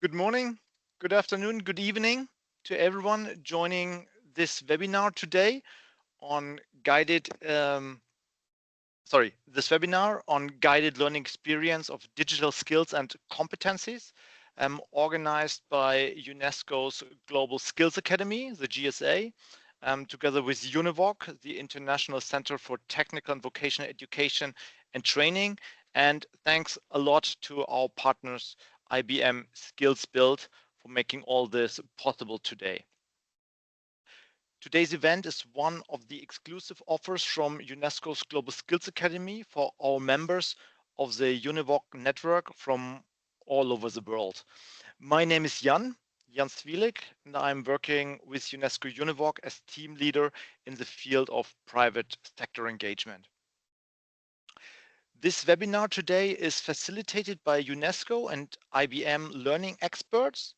Good morning, good afternoon, good evening to everyone joining this webinar today on this webinar on guided learning experience of digital skills and competencies, organized by UNESCO's Global Skills Academy, the GSA, together with UNEVOC, the International Center for Technical and Vocational Education and Training. And thanks a lot to our partners, IBM SkillsBuild, for making all this possible today. Today's event is one of the exclusive offers from UNESCO's Global Skills Academy for our members of the UNEVOC network from all over the world. My name is Jan Swilik, and I'm working with UNESCO-UNEVOC as team leader in the field of private sector engagement. This webinar today is facilitated by UNESCO and IBM learning experts.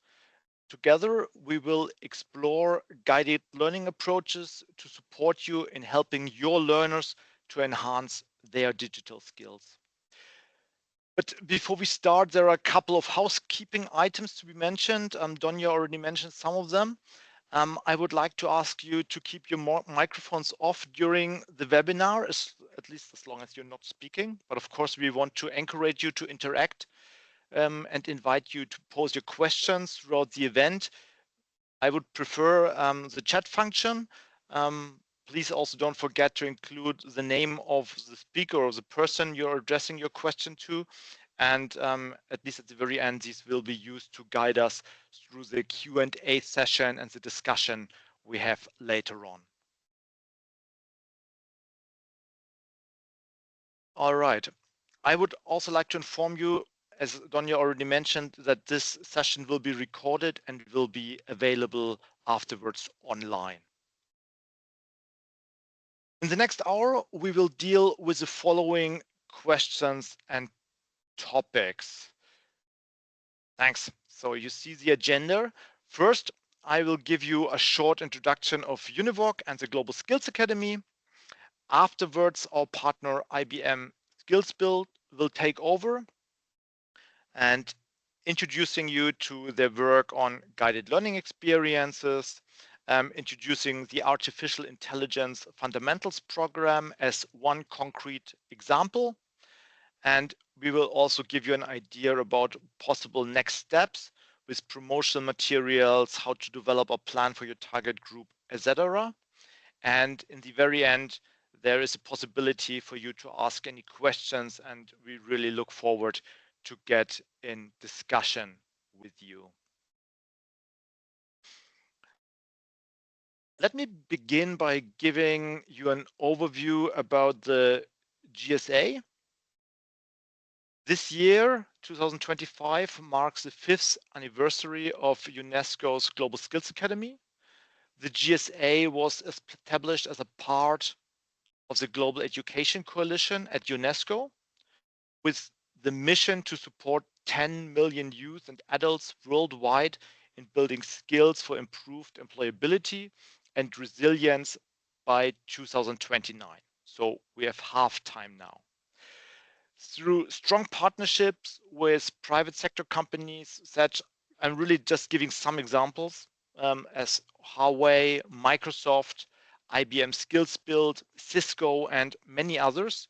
Together, we will explore guided learning approaches to support you in helping your learners to enhance their digital skills. But before we start, there are a couple of housekeeping items to be mentioned. Donya already mentioned some of them. I would like to ask you to keep your microphones off during the webinar, at least as long as you're not speaking. But of course, we want to encourage you to interact and invite you to pose your questions throughout the event. I would prefer the chat function. Please also don't forget to include the name of the speaker or the person you're addressing your question to. And at least at the very end, these will be used to guide us through the Q&A session and the discussion we have later on. All right. I would also like to inform you, as Donya already mentioned, that this session will be recorded and will be available afterwards online. In the next hour, we will deal with the following questions and topics. Thanks. So you see the agenda. First, I will give you a short introduction of UNEVOC and the Global Skills Academy. Afterwards, our partner IBM SkillsBuild will take over and introducing you to their work on guided learning experiences, introducing the Artificial Intelligence Fundamentals program as one concrete example. And we will also give you an idea about possible next steps with promotional materials, how to develop a plan for your target group, etc. And in the very end, there is a possibility for you to ask any questions, and we really look forward to get in discussion with you. Let me begin by giving you an overview about the GSA. This year, 2025, marks the 5th anniversary of UNESCO's Global Skills Academy. The GSA was established as a part of the Global Education Coalition at UNESCO, with the mission to support 10 million youth and adults worldwide in building skills for improved employability and resilience by 2029. So we have half time now. Through strong partnerships with private sector companies, I'm really just giving some examples, as Huawei, Microsoft, IBM SkillsBuild, Cisco, and many others,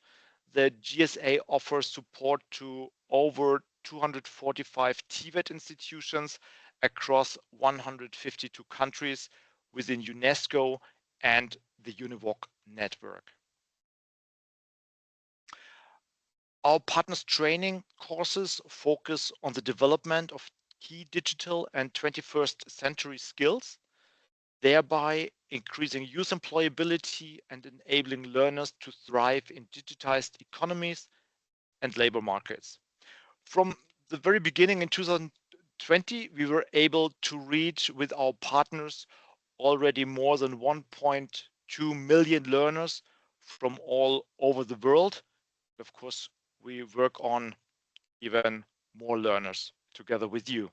the GSA offers support to over 245 TVET institutions across 152 countries within UNESCO and the UNEVOC network. Our partners' training courses focus on the development of key digital and 21st century skills, thereby increasing youth employability and enabling learners to thrive in digitized economies and labor markets. From the very beginning in 2020, we were able to reach with our partners already more than 1.2 million learners from all over the world. Of course, we work on even more learners together with you.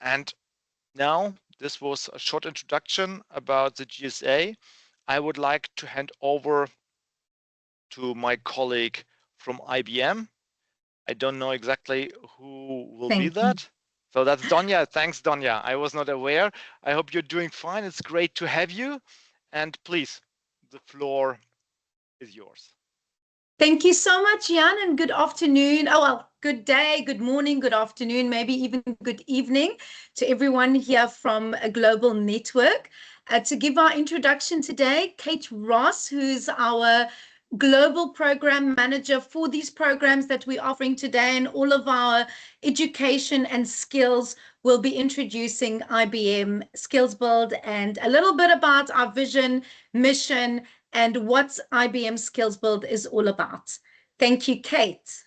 And now, this was a short introduction about the GSA. I would like to hand over to my colleague from IBM, I don't know exactly who will be Thank you. that. So that's Donya. Thanks, Donya. I was not aware. I hope you're doing fine. It's great to have you. And please, the floor is yours. Thank you so much, Jan, and good afternoon. Oh, well, good day, good morning, good afternoon, maybe even good evening to everyone here from a global network. To give our introduction today, Kate Ross, who's our global program manager for these programs that we're offering today, and all of our education and skills will be introducing IBM SkillsBuild and a little bit about our vision, mission, and what IBM SkillsBuild is all about. Thank you, Kate.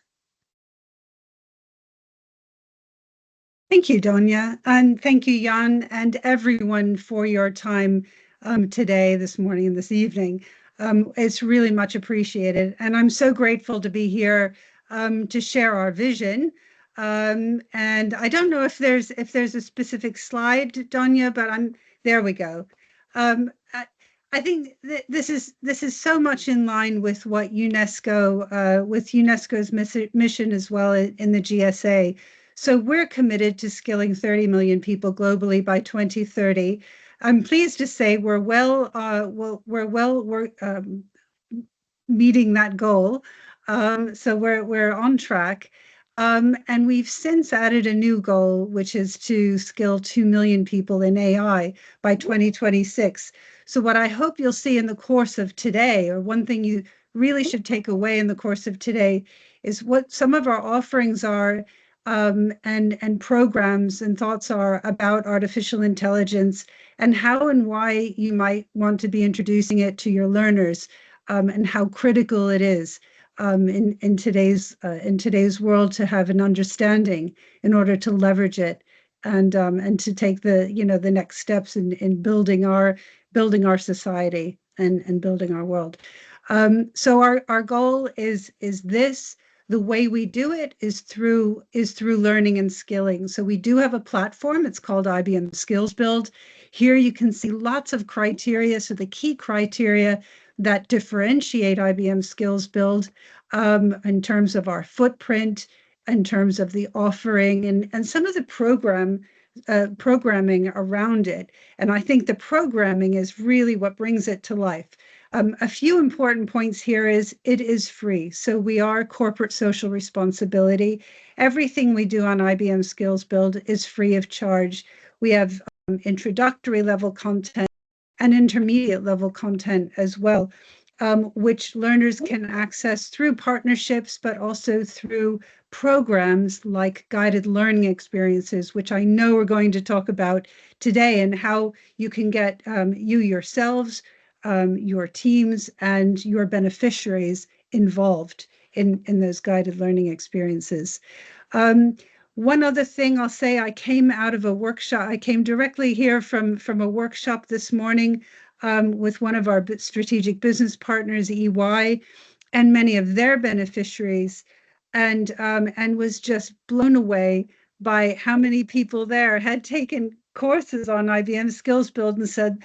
Thank you, Donya, and thank you, Jan, and everyone for your time today, this morning, and this evening. It's really much appreciated, and I'm so grateful to be here to share our vision. And I don't know if there's a specific slide, Donya, but there we go. I think this is so much in line with what UNESCO, with UNESCO's mission as well in the GSA. So we're committed to skilling 30 million people globally by 2030. I'm pleased to say we're meeting that goal. So we're on track. And we've since added a new goal, which is to skill 2 million people in AI by 2026. So what I hope you'll see in the course of today, or one thing you really should take away in the course of today, is what some of our offerings are, and programs and thoughts are about artificial intelligence, and how and why you might want to be introducing it to your learners, and how critical it is in today's world to have an understanding in order to leverage it, and to take the next steps in building our society and building our world. So our goal is this. The way we do it is through learning and skilling. So we do have a platform. It's called IBM SkillsBuild. Here you can see lots of criteria. So the key criteria that differentiate IBM SkillsBuild, in terms of our footprint, in terms of the offering, and some of the programming around it. And I think the programming is really what brings it to life. A few important points here is it is free. So we are corporate social responsibility. Everything we do on IBM SkillsBuild is free of charge. We have introductory level content and intermediate level content as well, which learners can access through partnerships, but also through programs like guided learning experiences, which I know we're going to talk about today, and how you can get you yourselves, your teams, and your beneficiaries involved in those guided learning experiences. One other thing I'll say, I came out of a workshop. I came directly here from a workshop this morning with one of our strategic business partners, EY, and many of their beneficiaries, and was just blown away by how many people there had taken courses on IBM SkillsBuild and said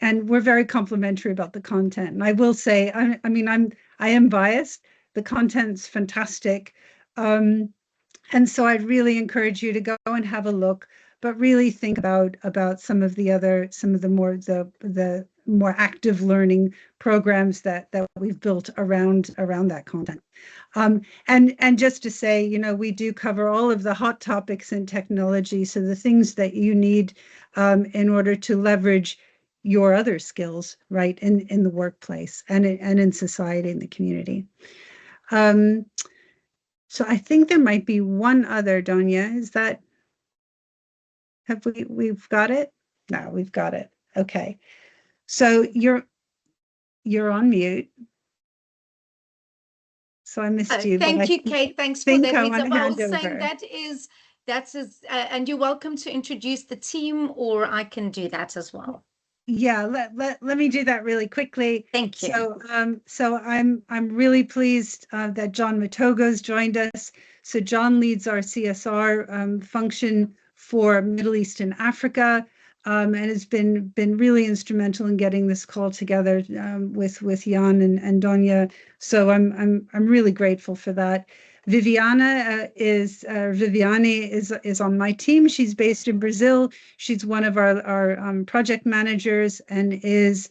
and we're very complimentary about the content. And I will say, I am biased. The content's fantastic. And so I'd really encourage you to go and have a look, but really think about some of the more active learning programs that we've built around that content. And just to say, we do cover all of the hot topics in technology, so the things that you need in order to leverage your other skills, right, in the workplace and in society, in the community. So I think there might be one other, Donya. Is that, we've got it? No, we've got it. Okay. So you're on mute. So I missed you. Thank you, Kate. Thanks for that. I want to hand over. Saying and you're welcome to introduce the team, or I can do that as well. Yeah, let me do that really quickly. Thank you. So I'm really pleased that John Matogo's joined us. So John leads our CSR function for Middle East and Africa, and has been really instrumental in getting this call together with Jan and Donya. So I'm really grateful for that. Viviane is on my team. She's based in Brazil. She's one of our project managers and is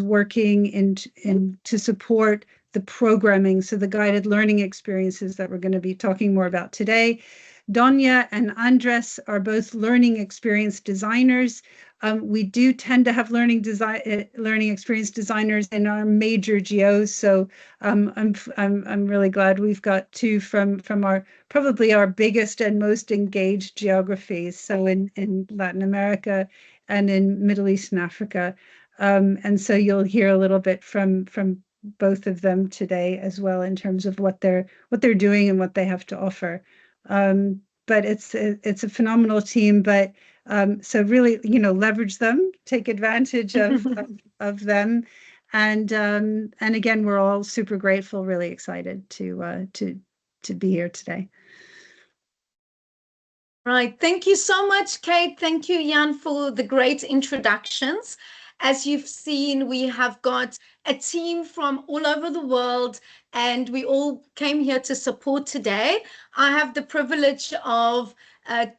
working in to support the programming, so the guided learning experiences that we're going to be talking more about today. Donya and Andres are both learning experience designers. We do tend to have learning experience designers in our major geos. So I'm really glad we've got two from our probably our biggest and most engaged geographies. So in Latin America and in Middle East and Africa. And so you'll hear a little bit from both of them today as well in terms of what they're doing and what they have to offer. But it's a phenomenal team. But so really, leverage them, take advantage of them, and again, we're all super grateful, really excited to be here today. Right. Thank you so much, Kate. Thank you, Jan, for the great introductions. As you've seen, we have got a team from all over the world, and we all came here to support today. I have the privilege of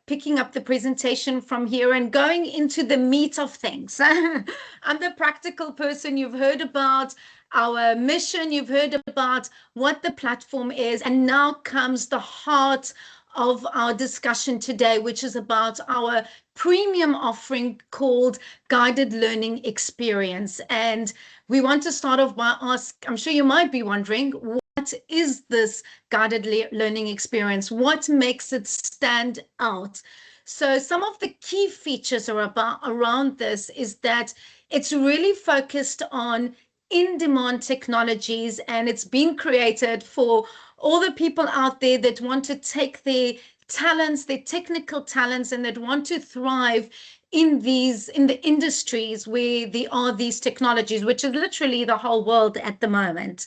picking up the presentation from here and going into the meat of things. I'm the practical person. You've heard about our mission, you've heard about what the platform is, and now comes the heart of our discussion today, which is about our premium offering called Guided Learning Experience. And we want to start off by asking, I'm sure you might be wondering, what is this Guided Learning Experience? What makes it stand out? So some of the key features around this is that it's really focused on in-demand technologies, and it's been created for all the people out there that want to take their talents, their technical talents, and that want to thrive in the industries where there are these technologies, which is literally the whole world at the moment.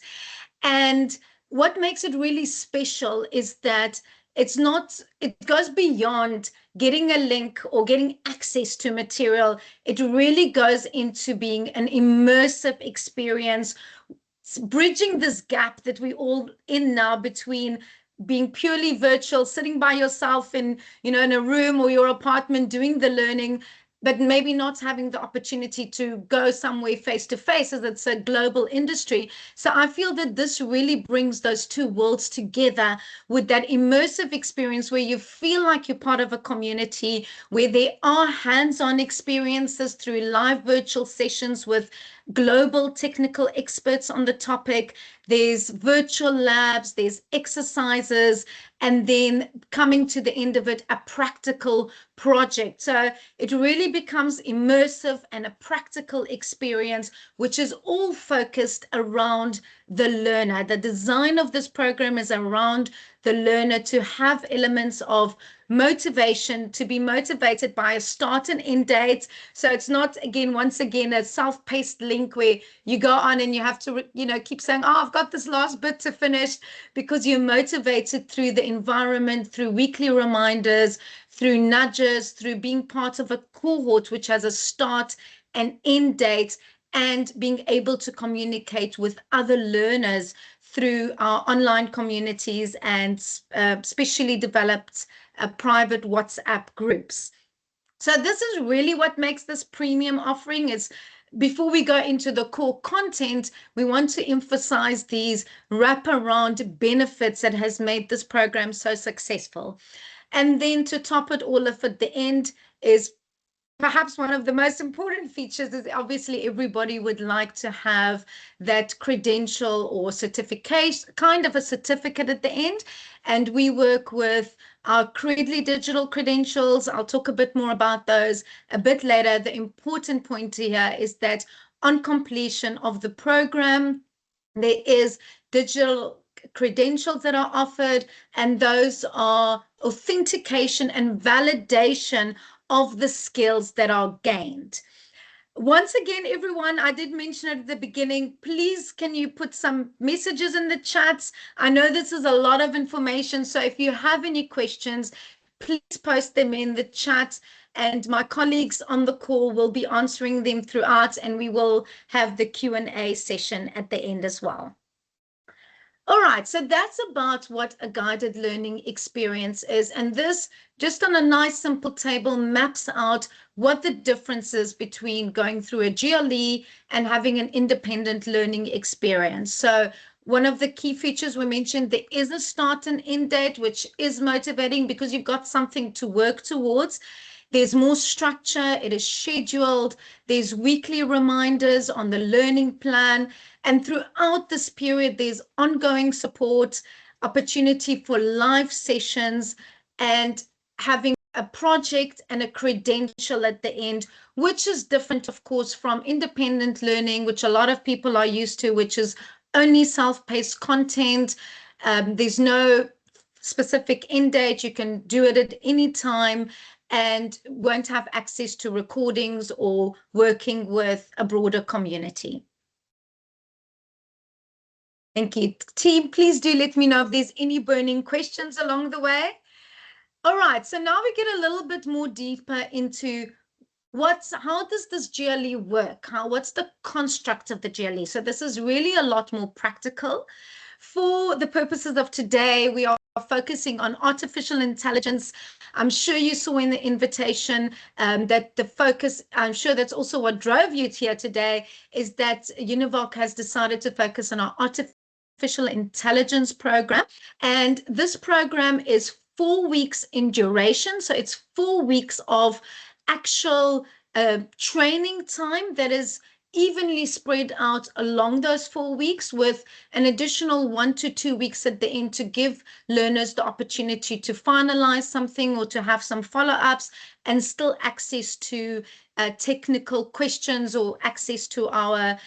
And what makes it really special is that it goes beyond getting a link or getting access to material. It really goes into being an immersive experience, bridging this gap that we all in now between being purely virtual, sitting by yourself in a room or your apartment doing the learning, but maybe not having the opportunity to go somewhere face to face, as it's a global industry. So I feel that this really brings those two worlds together with that immersive experience where you feel like you're part of a community, where there are hands-on experiences through live virtual sessions with global technical experts on the topic. There's virtual labs, there's exercises, and then coming to the end of it, a practical project. So it really becomes immersive and a practical experience, which is all focused around the learner. The design of this program is around the learner to have elements of motivation, to be motivated by a start and end date. So it's not, once again, a self-paced link where you go on and you have to, keep saying, oh, I've got this last bit to finish, because you're motivated through the environment, through weekly reminders, through nudges, through being part of a cohort which has a start and end date, and being able to communicate with other learners through our online communities and specially developed private WhatsApp groups. So this is really what makes this premium offering. Is before we go into the core content, we want to emphasize these wraparound benefits that has made this program so successful. And then to top it all off at the end is perhaps one of the most important features is obviously everybody would like to have that credential or certification, kind of a certificate at the end. And we work with our Credly digital credentials. I'll talk a bit more about those a bit later. The important point here is that on completion of the program, there is digital credentials that are offered, and those are authentication and validation of the skills that are gained. Once again, everyone, I did mention it at the beginning, please can you put some messages in the chats? I know this is a lot of information, so if you have any questions, please post them in the chat, and my colleagues on the call will be answering them throughout, and we will have the Q&A session at the end as well. All right, so that's about what a guided learning experience is. And this, just on a nice simple table, maps out what the difference is between going through a GLE and having an independent learning experience. So one of the key features we mentioned, there is a start and end date, which is motivating because you've got something to work towards. There's more structure, it is scheduled, there's weekly reminders on the learning plan, and throughout this period, there's ongoing support, opportunity for live sessions, and having a project and a credential at the end, which is different, of course, from independent learning, which a lot of people are used to, which is only self-paced content. There's no specific end date. You can do it at any time and won't have access to recordings or working with a broader community. Thank you. Team, please do let me know if there's any burning questions along the way. All right, so now we get a little bit more deeper into how does this GLE work? What's the construct of the GLE? So this is really a lot more practical. For the purposes of today, we are focusing on artificial intelligence. I'm sure you saw in the invitation that the focus, I'm sure that's also what drove you here today, is that UNEVOC has decided to focus on our artificial intelligence program. And this program is 4 weeks in duration. So it's 4 weeks of actual training time that is evenly spread out along those 4 weeks, with an additional 1 to 2 weeks at the end to give learners the opportunity to finalize something or to have some follow-ups and still access to technical questions or access to our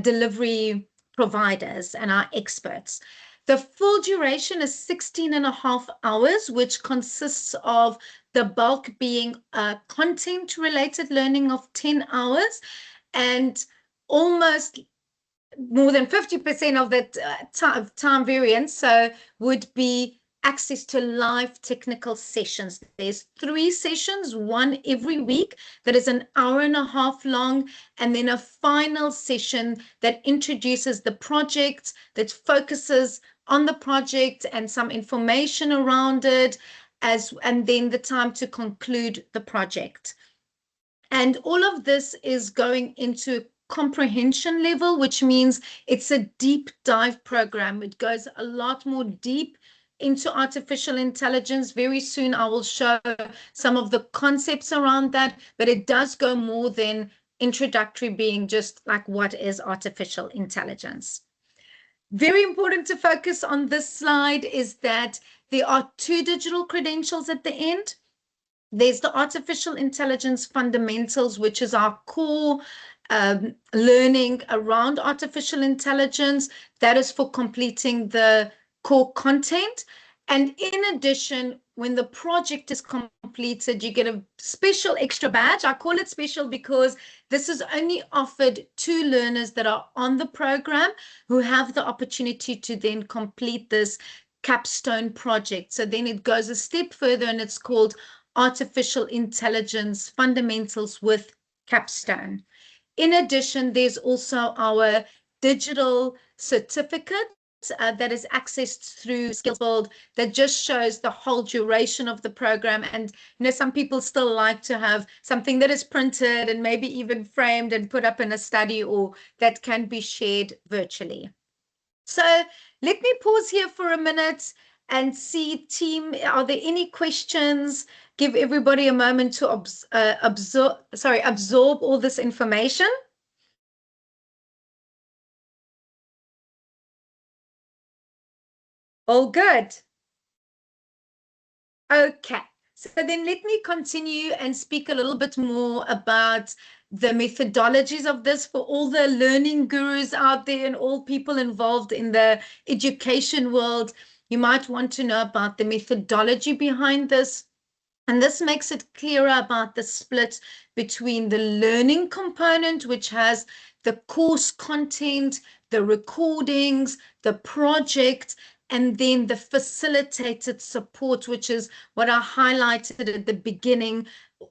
delivery providers and our experts. The full duration is 16.5 hours, which consists of the bulk being content-related learning of 10 hours, and almost more than 50% of that time variance so would be access to live technical sessions. There's 3 sessions, one every week, that is an hour-and-a-half long, and then a final session that introduces the project, that focuses on the project and some information around it, and then the time to conclude the project. And all of this is going into comprehension level, which means it's a deep dive program. It goes a lot more deep into artificial intelligence. Very soon I will show some of the concepts around that, but it does go more than introductory, being just like, what is artificial intelligence? Very important to focus on this slide is that there are 2 digital credentials at the end. There's the artificial intelligence fundamentals, which is our core learning around artificial intelligence. That is for completing the core content. And in addition, when the project is completed, you get a special extra badge. I call it special because this is only offered to learners that are on the program who have the opportunity to then complete this capstone project. So then it goes a step further, and it's called Artificial Intelligence Fundamentals with Capstone. In addition, there's also our digital certificate that is accessed through SkillsBuild that just shows the whole duration of the program. And some people still like to have something that is printed and maybe even framed and put up in a study, or that can be shared virtually. So let me pause here for a minute and see, team, are there any questions? Give everybody a moment to absorb all this information. All good. Okay, so then let me continue and speak a little bit more about the methodologies of this for all the learning gurus out there and all people involved in the education world. You might want to know about the methodology behind this. And this makes it clearer about the split between the learning component, which has the course content, the recordings, the project, and then the facilitated support, which is what I highlighted at the beginning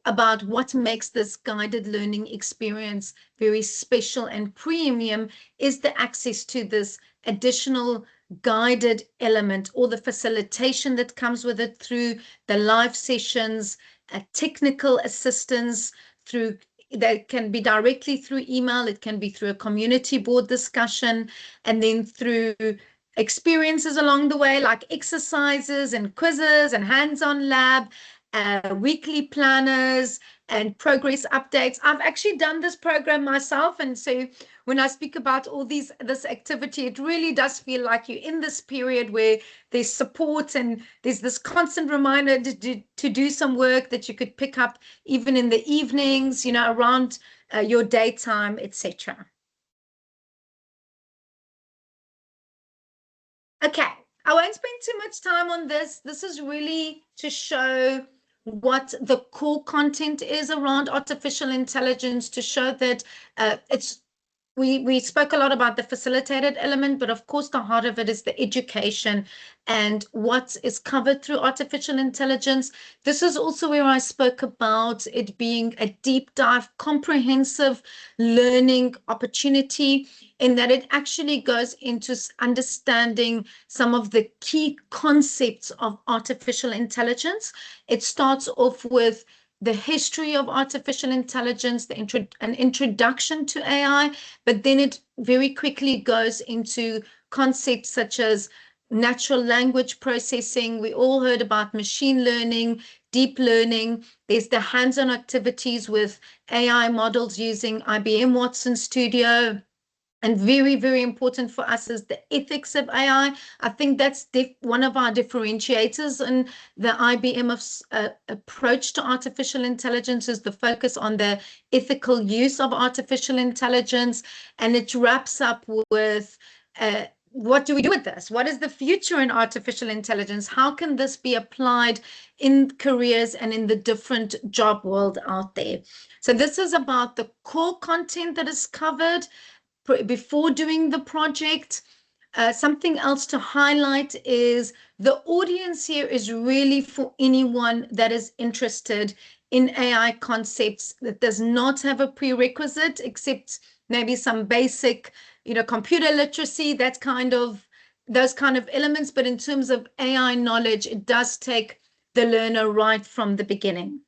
about what makes this guided learning experience very special and premium, is the access to this additional guided element, all the facilitation that comes with it through the live sessions, technical assistance through that can be directly through email, it can be through a community board discussion, and then through experiences along the way, like exercises and quizzes and hands-on lab, weekly planners and progress updates. I've actually done this program myself, and so when I speak about all this activity, it really does feel like you're in this period where there's support and there's this constant reminder to do some work that you could pick up even in the evenings, you know, around your daytime, etc. Okay, I won't spend too much time on this. This is really to show what the core content is around artificial intelligence, to show that we spoke a lot about the facilitated element, but of course the heart of it is the education and what is covered through artificial intelligence. This is also where I spoke about it being a deep dive, comprehensive learning opportunity, in that it actually goes into understanding some of the key concepts of artificial intelligence. It starts off with the history of artificial intelligence, an introduction to AI, but then it very quickly goes into concepts such as natural language processing. We all heard about machine learning, deep learning. There's the hands-on activities with AI models using IBM Watson Studio. And very, very important for us is the ethics of AI. I think that's one of our differentiators in the IBM approach to artificial intelligence, is the focus on the ethical use of artificial intelligence. And it wraps up with what do we do with this? What is the future in artificial intelligence? How can this be applied in careers and in the different job world out there? So this is about the core content that is covered before doing the project. Something else to highlight is the audience here is really for anyone that is interested in AI concepts, that does not have a prerequisite except maybe some basic, you know, computer literacy, those kind of elements. But in terms of AI knowledge, it does take the learner right from the beginning.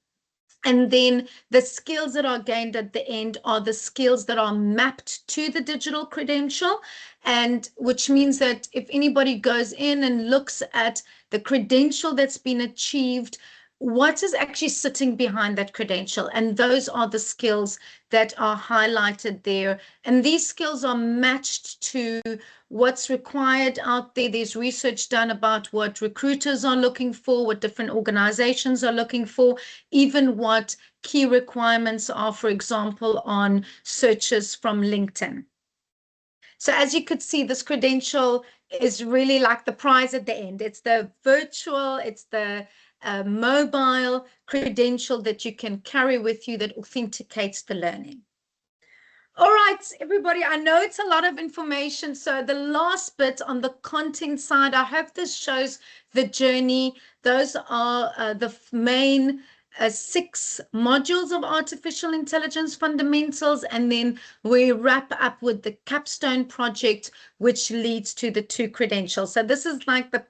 And then the skills that are gained at the end are the skills that are mapped to the digital credential, and which means that if anybody goes in and looks at the credential that's been achieved, what is actually sitting behind that credential? And those are the skills that are highlighted there. And these skills are matched to what's required out there. There's research done about what recruiters are looking for, what different organizations are looking for, even what key requirements are, for example, on searches from LinkedIn. So as you could see, this credential is really like the prize at the end. It's the virtual, it's the mobile credential that you can carry with you that authenticates the learning. All right, everybody, I know it's a lot of information. So the last bit on the content side, I hope this shows the journey. Those are the main 6 modules of artificial intelligence fundamentals, and then we wrap up with the capstone project, which leads to the 2 credentials. So this is like the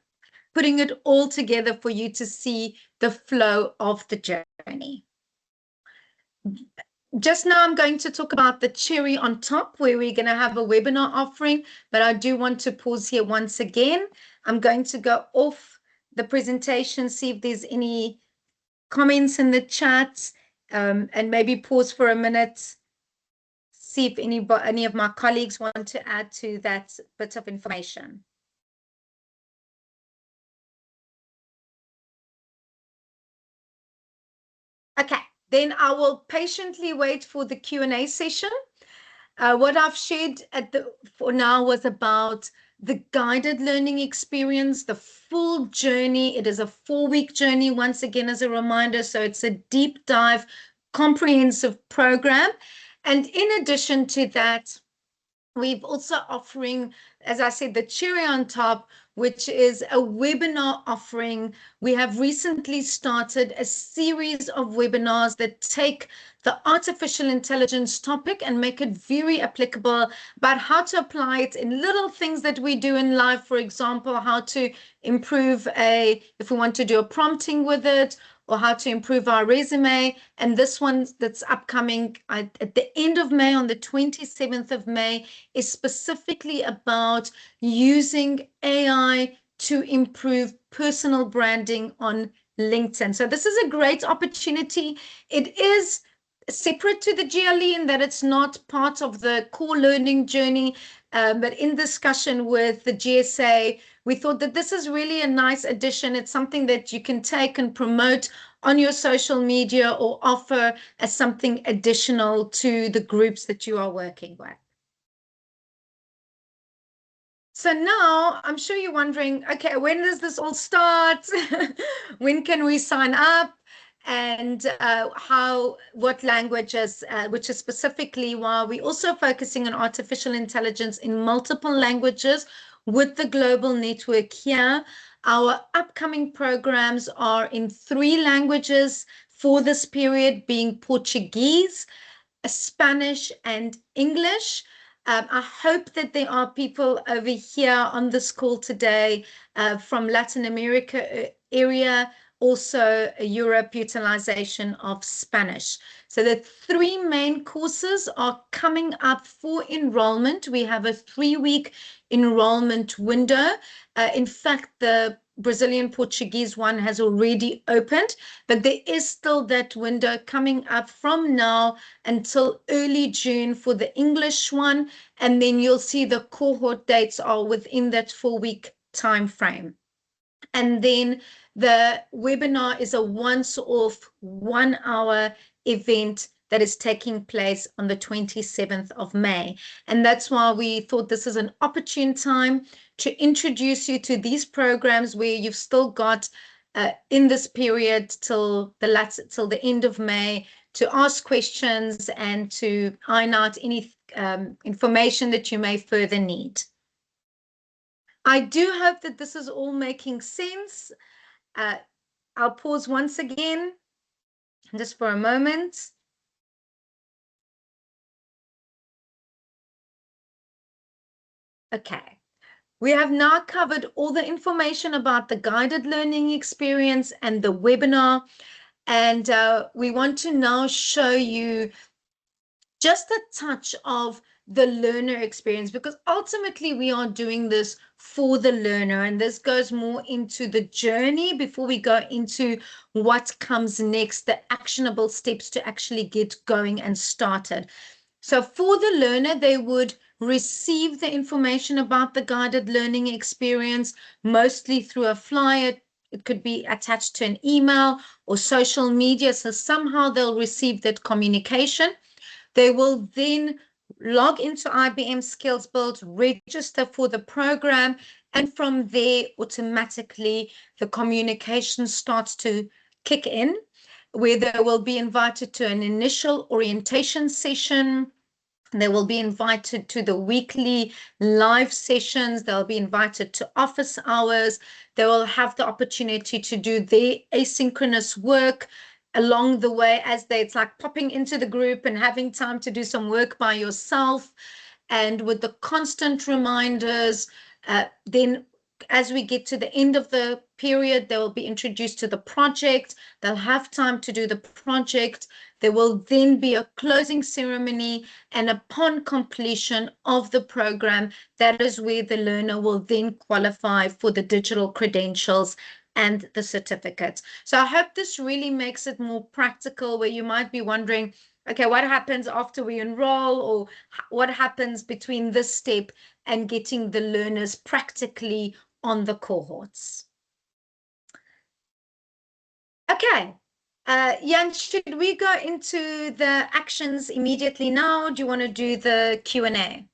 putting it all together for you to see the flow of the journey. Just now, I'm going to talk about the cherry on top, where we're going to have a webinar offering, but I do want to pause here once again. I'm going to go off the presentation, see if there's any comments in the chat, and maybe pause for a minute, see if any of my colleagues want to add to that bit of information. Okay, then I will patiently wait for the Q&A session. What I've shared for now was about the guided learning experience, the full journey. It is a 4-week journey, once again, as a reminder. So it's a deep dive, comprehensive program. And in addition to that, we've also offering, as I said, the cherry on top, which is a webinar offering. We have recently started a series of webinars that take the artificial intelligence topic and make it very applicable about how to apply it in little things that we do in life. For example, how to improve if we want to do a prompting with it, or how to improve our resume. And this one that's upcoming at the end of May, on the 27th of May, is specifically about using AI to improve personal branding on LinkedIn. So this is a great opportunity. It is separate to the GLE in that it's not part of the core learning journey, but in discussion with the GSA, we thought that this is really a nice addition. It's something that you can take and promote on your social media or offer as something additional to the groups that you are working with. So now I'm sure you're wondering, okay, when does this all start? When can we sign up? And what languages, which is specifically why we're also focusing on artificial intelligence in multiple languages with the global network here. Our upcoming programs are in 3 languages for this period, being Portuguese, Spanish, and English. I hope that there are people over here on this call today from Latin America area, also Europe, utilization of Spanish. So the 3 main courses are coming up for enrollment. We have a 3-week enrollment window. In fact, the Brazilian Portuguese one has already opened, but there is still that window coming up from now until early June for the English one, and then you'll see the cohort dates are within that 4-week time frame. And then the webinar is a once-off 1-hour event that is taking place on the 27th of May. And that's why we thought this is an opportune time to introduce you to these programs where you've still got in this period till the end of May to ask questions and to iron out any information that you may further need. I do hope that this is all making sense. I'll pause once again, just for a moment. Okay. We have now covered all the information about the guided learning experience and the webinar, and we want to now show you just a touch of the learner experience, because ultimately we are doing this for the learner, and this goes more into the journey before we go into what comes next, the actionable steps to actually get going and started. So for the learner, they would receive the information about the guided learning experience, mostly through a flyer. It could be attached to an email or social media. So somehow they'll receive that communication. They will then log into IBM SkillsBuild, register for the program, and from there, automatically, the communication starts to kick in, where they will be invited to an initial orientation session. They will be invited to the weekly live sessions. They'll be invited to office hours. They will have the opportunity to do their asynchronous work along the way, it's like popping into the group and having time to do some work by yourself. And with the constant reminders, then as we get to the end of the period, they will be introduced to the project. They'll have time to do the project. There will then be a closing ceremony, and upon completion of the program, that is where the learner will then qualify for the digital credentials and the certificates. So I hope this really makes it more practical, where you might be wondering, okay, what happens after we enroll, or what happens between this step and getting the learners practically on the cohorts. Okay, Jan, should we go into the actions immediately now? Do you want to do the Q&A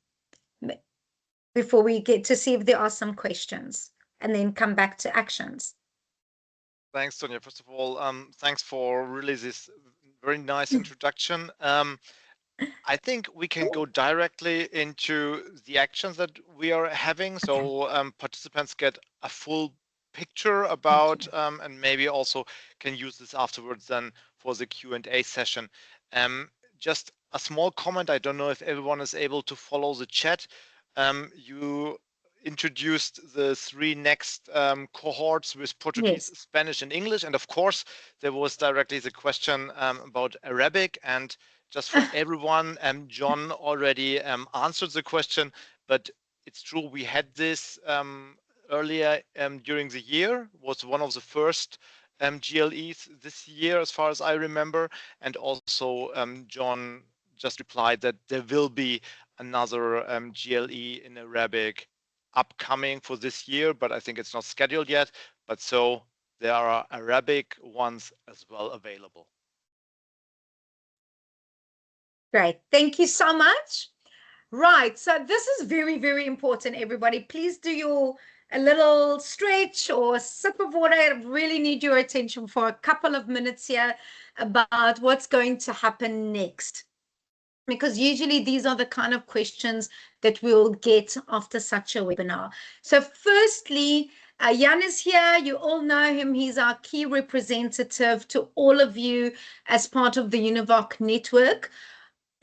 before we get to see if there are some questions, and then come back to actions? Thanks, Sonia. First of all, thanks for really this very nice introduction. I think we can go directly into the actions that we are having, so participants get a full picture about and maybe also can use this afterwards then for the Q&A session. Just a small comment, I don't know if everyone is able to follow the chat. You introduced the three next cohorts with Portuguese, Yes. Spanish, and English, and of course there was directly the question about Arabic. And just for everyone, John already answered the question, but it's true we had this earlier during the year, was one of the first GLEs this year, as far as I remember, and also John just replied that there will be another GLE in Arabic upcoming for this year, but I think it's not scheduled yet. But so there are Arabic ones as well available. Great. Thank you so much. Right. So this is very, very important, everybody. Please do a little stretch or a sip of water. I really need your attention for a couple of minutes here about what's going to happen next. Because usually these are the kind of questions that we'll get after such a webinar. So firstly, Jan is here. You all know him. He's our key representative to all of you as part of the UNEVOC network.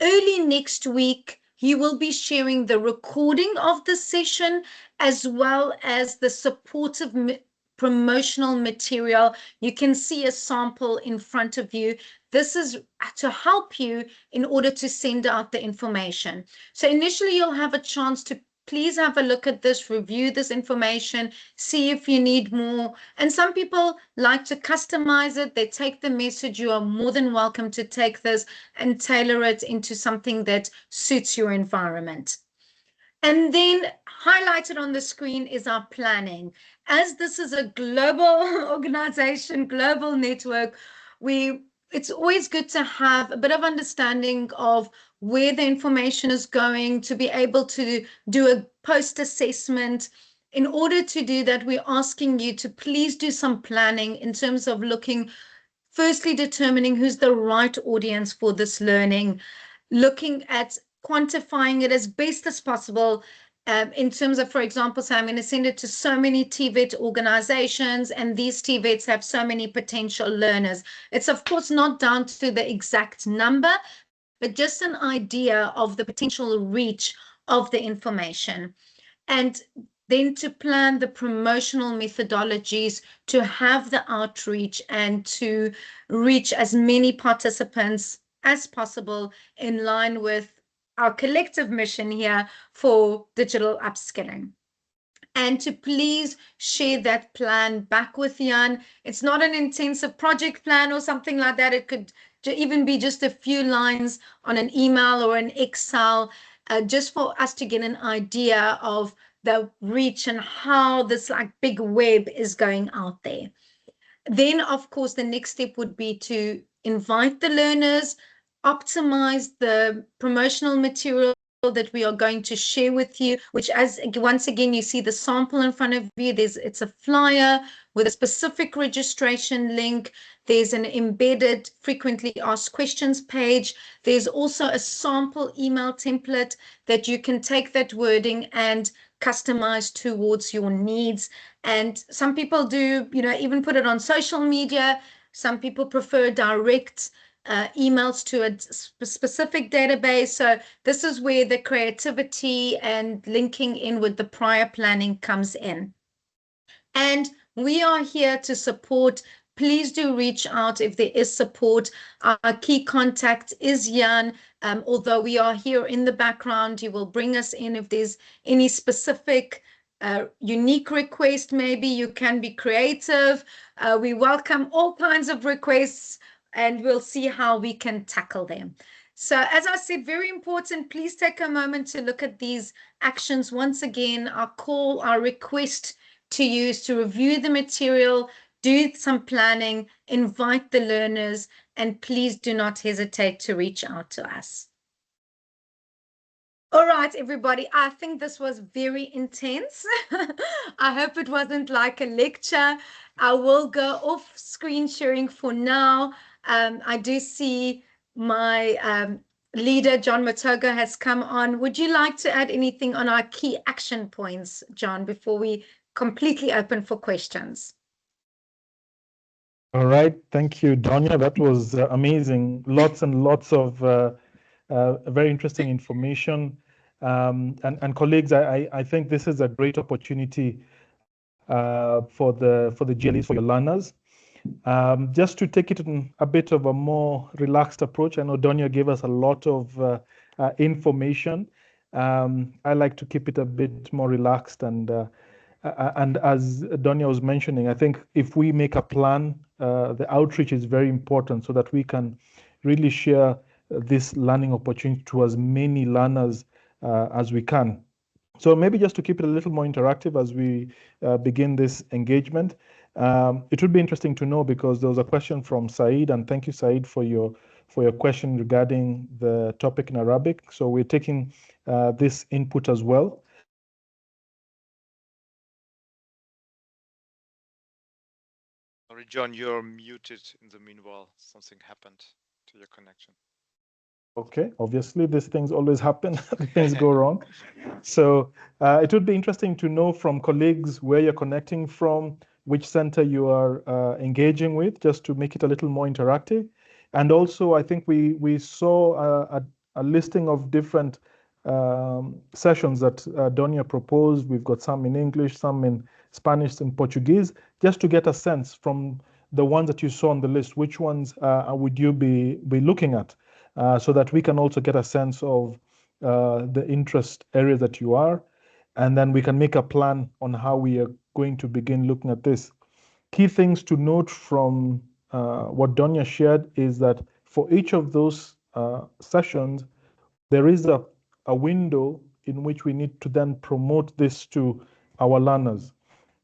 Early next week, he will be sharing the recording of the session as well as the supportive promotional material. You can see a sample in front of you. This is to help you in order to send out the information. So initially, you'll have a chance to please have a look at this, review this information, see if you need more. And some people like to customize it. They take the message. You are more than welcome to take this and tailor it into something that suits your environment. And then highlighted on the screen is our planning. As this is a global organization, global network, it's always good to have a bit of understanding of where the information is going, to be able to do a post assessment. In order to do that, we're asking you to please do some planning in terms of looking, firstly, determining who's the right audience for this learning, looking at quantifying it as best as possible in terms of, for example, say I'm going to send it to so many TVET organizations, and these TVETs have so many potential learners. It's, of course, not down to the exact number, but just an idea of the potential reach of the information. And then to plan the promotional methodologies to have the outreach and to reach as many participants as possible in line with our collective mission here for digital upskilling. And to please share that plan back with Jan. It's not an intensive project plan or something like that. It could even be just a few lines on an email or an Excel, just for us to get an idea of the reach and how this like big web is going out there. Then, of course, the next step would be to invite the learners, optimize the promotional material that we are going to share with you, which, as once again you see the sample in front of you, it's a flyer with a specific registration link. There's an embedded frequently asked questions page. There's also a sample email template that you can take that wording and customize towards your needs. And some people do, even put it on social media. Some people prefer direct emails to a specific database. So this is where the creativity and linking in with the prior planning comes in. And we are here to support. Please do reach out if there is support. Our key contact is Jan. Although we are here in the background, you will bring us in if there's any specific unique request. Maybe you can be creative. We welcome all kinds of requests, and we'll see how we can tackle them. So as I said, very important, please take a moment to look at these actions. Once again, our request to you is to review the material, do some planning, invite the learners, and please do not hesitate to reach out to us. All right, everybody, I think this was very intense. I hope it wasn't like a lecture. I will go off screen sharing for now. I do see my leader, John Matoga, has come on. Would you like to add anything on our key action points, John, before we completely open for questions? All right. Thank you, Donya. That was amazing. Lots and lots of very interesting information. And colleagues, I think this is a great opportunity for the GLEs, for your learners. Just to take it in a bit of a more relaxed approach. I know Donya gave us a lot of information. I like to keep it a bit more relaxed, and as Donya was mentioning, I think if we make a plan, the outreach is very important so that we can really share this learning opportunity to as many learners as we can. So maybe just to keep it a little more interactive as we begin this engagement, it would be interesting to know, because there was a question from Said, and thank you, Said, for your question regarding the topic in Arabic. So we're taking this input as well. Sorry, John, you're muted in the meanwhile. Something happened to your connection. Okay, obviously these things always happen, things go wrong. So it would be interesting to know from colleagues where you're connecting from, which center you are engaging with, just to make it a little more interactive. And also, I think we saw a listing of different sessions that Donya proposed. We've got some in English, some in Spanish and Portuguese, just to get a sense from the ones that you saw on the list, which ones would you be looking at, so that we can also get a sense of the interest area that you are, and then we can make a plan on how we are going to begin looking at this. Key things to note from what Donya shared is that for each of those sessions, there is a window in which we need to then promote this to our learners.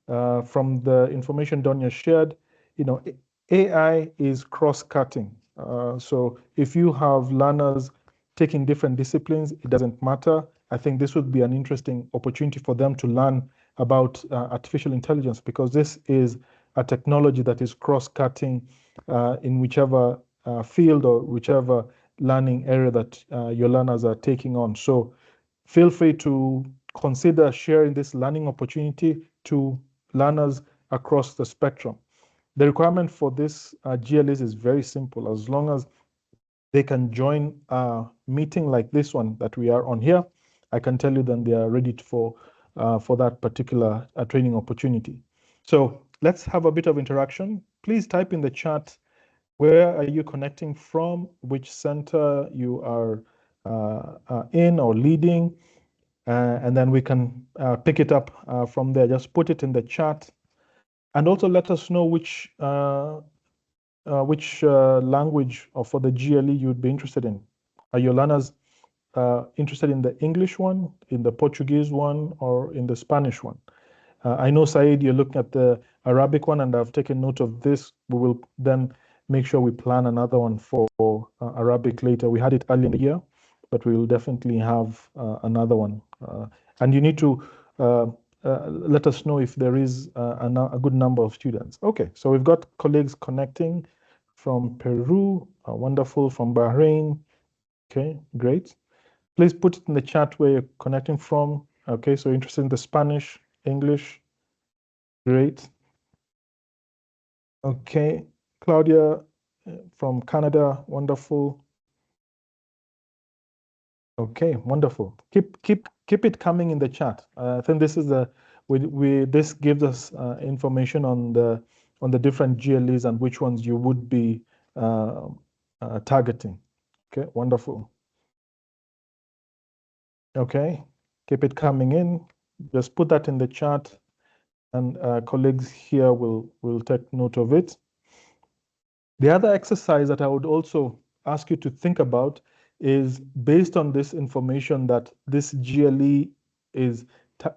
From the information Donya shared, AI is cross-cutting. So if you have learners taking different disciplines, it doesn't matter. I think this would be an interesting opportunity for them to learn about artificial intelligence, because this is a technology that is cross-cutting in whichever field or whichever learning area that your learners are taking on. So feel free to consider sharing this learning opportunity to learners across the spectrum. The requirement for this GLEs is very simple. As long as they can join a meeting like this one that we are on here, I can tell you then they are ready for that particular training opportunity. So let's have a bit of interaction. Please type in the chat, where are you connecting from, which center you are in or leading, and then we can pick it up from there. Just put it in the chat, and also let us know which language or for the GLE you'd be interested in. Are your learners interested in the English one, in the Portuguese one, or in the Spanish one? I know, Said, you're looking at the Arabic one, and I've taken note of this. We will then make sure we plan another one for Arabic later. We had it earlier in the year, but we will definitely have another one. And you need to let us know if there is a good number of students. Okay, so we've got colleagues connecting from Peru, wonderful, from Bahrain. Okay, great. Please put it in the chat where you're connecting from. Okay, so interested in the Spanish, English, great. Okay, Claudia from Canada, wonderful. Okay, wonderful. Keep it coming in the chat. I think this is this gives us information on the different GLEs and which ones you would be targeting. Okay, wonderful. Okay, keep it coming in. Just put that in the chat, and colleagues here will take note of it. The other exercise that I would also ask you to think about is, based on this information that this GLE is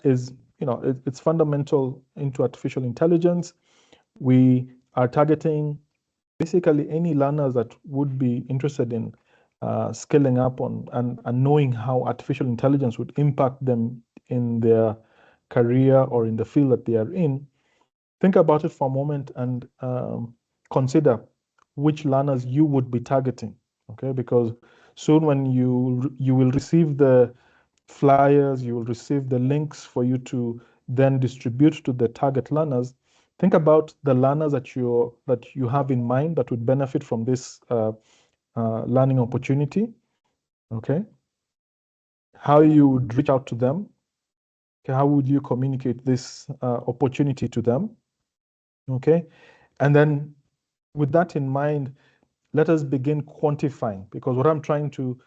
it's fundamental into artificial intelligence. We are targeting basically any learners that would be interested in scaling up on and knowing how artificial intelligence would impact them in their career or in the field that they are in. Think about it for a moment and consider which learners you would be targeting, okay? Because soon when you will receive the flyers, you will receive the links for you to then distribute to the target learners. Think about the learners that you have in mind that would benefit from this learning opportunity. Okay, how you would reach out to them. Okay, how would you communicate this opportunity to them? Okay, and then with that in mind, let us begin quantifying, because what I'm trying to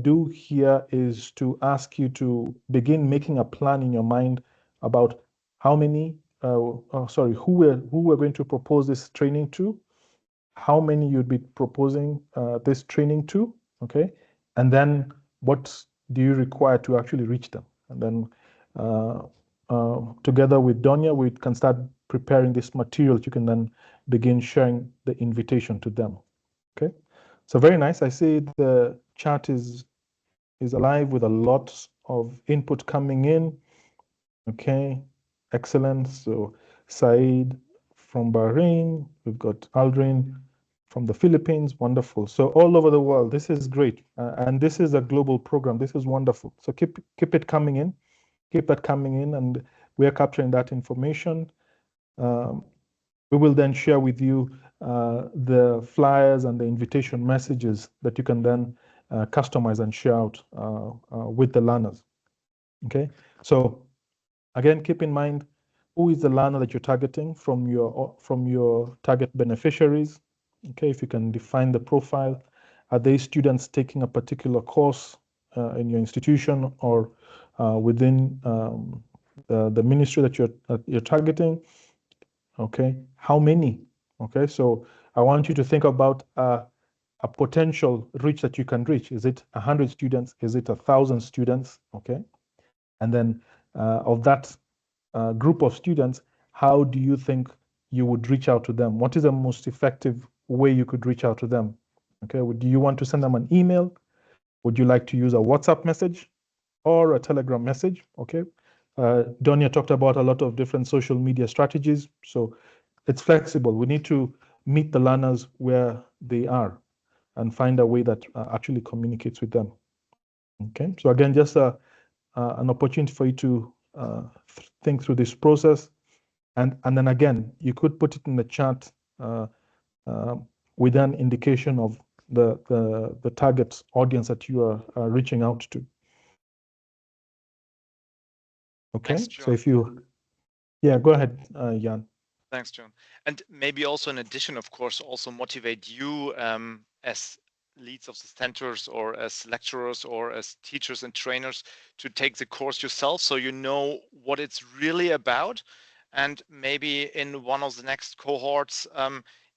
do here is to ask you to begin making a plan in your mind about how many, who we're going to propose this training to, how many you'd be proposing this training to, okay? And then what do you require to actually reach them? And then together with Donia, we can start preparing this material. You can then begin sharing the invitation to them, okay? So very nice. I see the chat is alive with a lot of input coming in. Okay, excellent. So Said from Bahrain, we've got Aldrin from the Philippines, wonderful. So all over the world, this is great. And this is a global program. This is wonderful. So keep it coming in, keep that coming in, and we are capturing that information. We will then share with you the flyers and the invitation messages that you can then customize and share out with the learners. Okay, so again, keep in mind who is the learner that you're targeting from your target beneficiaries. Okay, if you can define the profile, are they students taking a particular course in your institution or within the ministry that you're targeting? Okay, how many? Okay, so I want you to think about a potential reach that you can reach. Is it 100 students? Is it 1,000 students? Okay, and then of that group of students, how do you think you would reach out to them? What is the most effective way you could reach out to them? Okay, do you want to send them an email? Would you like to use a WhatsApp message or a Telegram message? Okay, Donia talked about a lot of different social media strategies, so it's flexible. We need to meet the learners where they are and find a way that actually communicates with them. Okay, so again, just an opportunity for you to think through this process. And then again, you could put it in the chat with an indication of the target audience that you are reaching out to. Okay, Thanks, so if you, yeah, go ahead, Jan. Thanks, John. And maybe also in addition, of course, also motivate you as leads of the centers or as lecturers or as teachers and trainers to take the course yourself so you know what it's really about. And maybe in one of the next cohorts,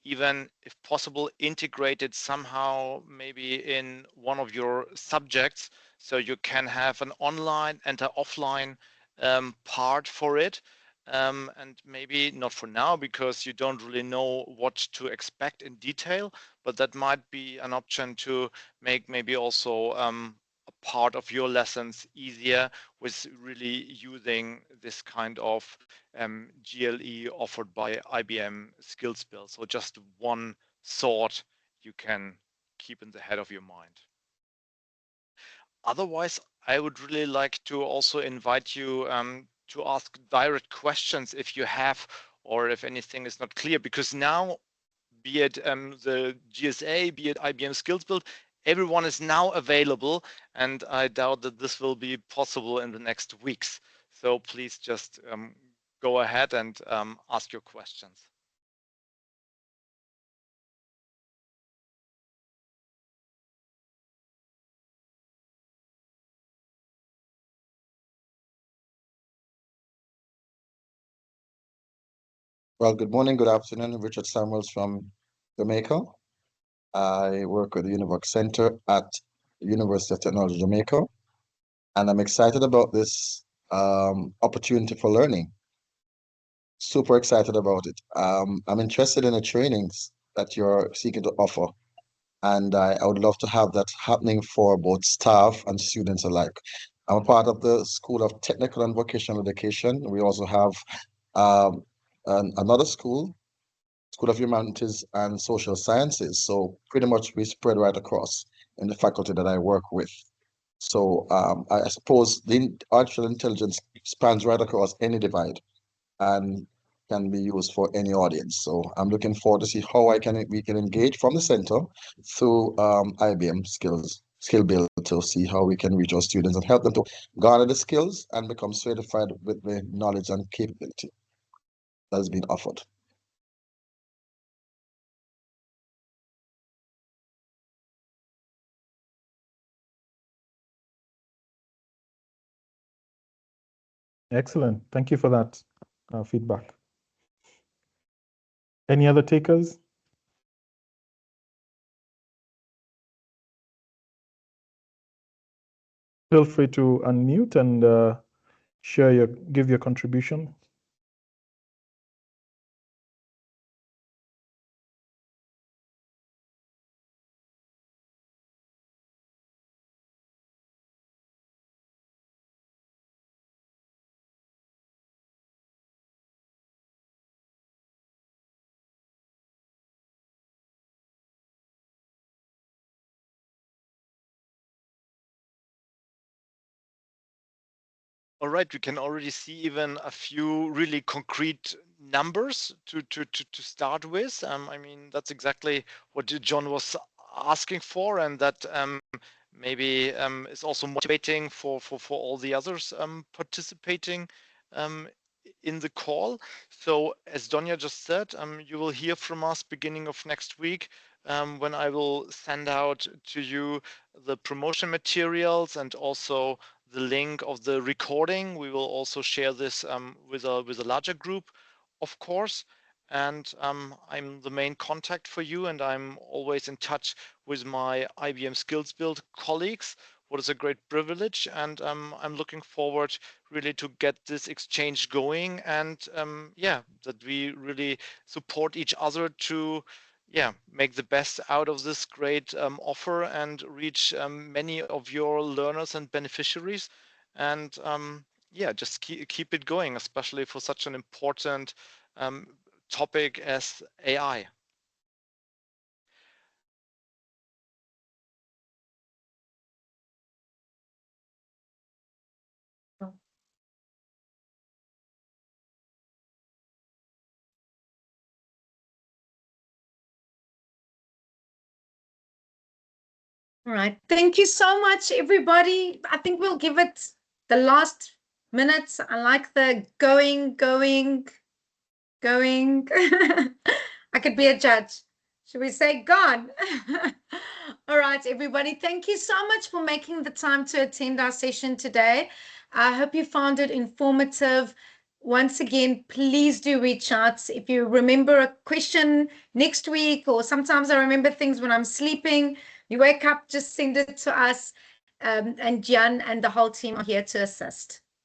even if possible, integrate it somehow, maybe in one of your subjects, so you can have an online and an offline part for it. And maybe not for now because you don't really know what to expect in detail, but that might be an option to make maybe also a part of your lessons easier with really using this kind of GLE offered by IBM SkillsBuild. So just one thought you can keep in the head of your mind. Otherwise, I would really like to also invite you to ask direct questions if you have, or if anything is not clear, because now, be it the GSA, be it IBM SkillsBuild, everyone is now available, and I doubt that this will be possible in the next weeks. So please just go ahead and ask your questions. Well, good morning, good afternoon. Richard Samuels from Jamaica. I work with the UNEVOC Center at University of Technology, Jamaica, and I'm excited about this opportunity for learning. Super excited about it. I'm interested in the trainings that you're seeking to offer, and I would love to have that happening for both staff and students alike. I'm a part of the School of Technical and Vocational Education. We also have another school of Humanities and Social Sciences. So pretty much we spread right across. in the faculty that I work with. So I suppose the artificial intelligence spans right across any divide and can be used for any audience. So I'm looking forward to see how we can engage from the center through IBM SkillsBuild to see how we can reach our students and help them to garner the skills and become certified with the knowledge and capability that has been offered. Excellent. Thank you for that feedback. Any other takers? Feel free to unmute and give your contribution. All right, we can already see even a few really concrete numbers to start with. I mean, that's exactly what John was asking for, and that maybe is also motivating for all the others participating in the call. So as Donya just said, you will hear from us beginning of next week when I will send out to you the promotion materials and also the link of the recording. We will also share this with a larger group, of course. And I'm the main contact for you, and I'm always in touch with my IBM SkillsBuild colleagues. What is a great privilege, and I'm looking forward really to get this exchange going, and yeah, that we really support each other to make the best out of this great offer and reach many of your learners and beneficiaries, and just keep it going, especially for such an important topic as AI. All right. Thank you so much, everybody. I think we'll give it the last minutes. I like the going. I could be a judge. Should we say gone? All right, everybody. Thank you so much for making the time to attend our session today. I hope you found it informative. Once again, please do reach out. If you remember a question next week, or sometimes I remember things when I'm sleeping, you wake up, just send it to us. And Jan and the whole team are here to assist.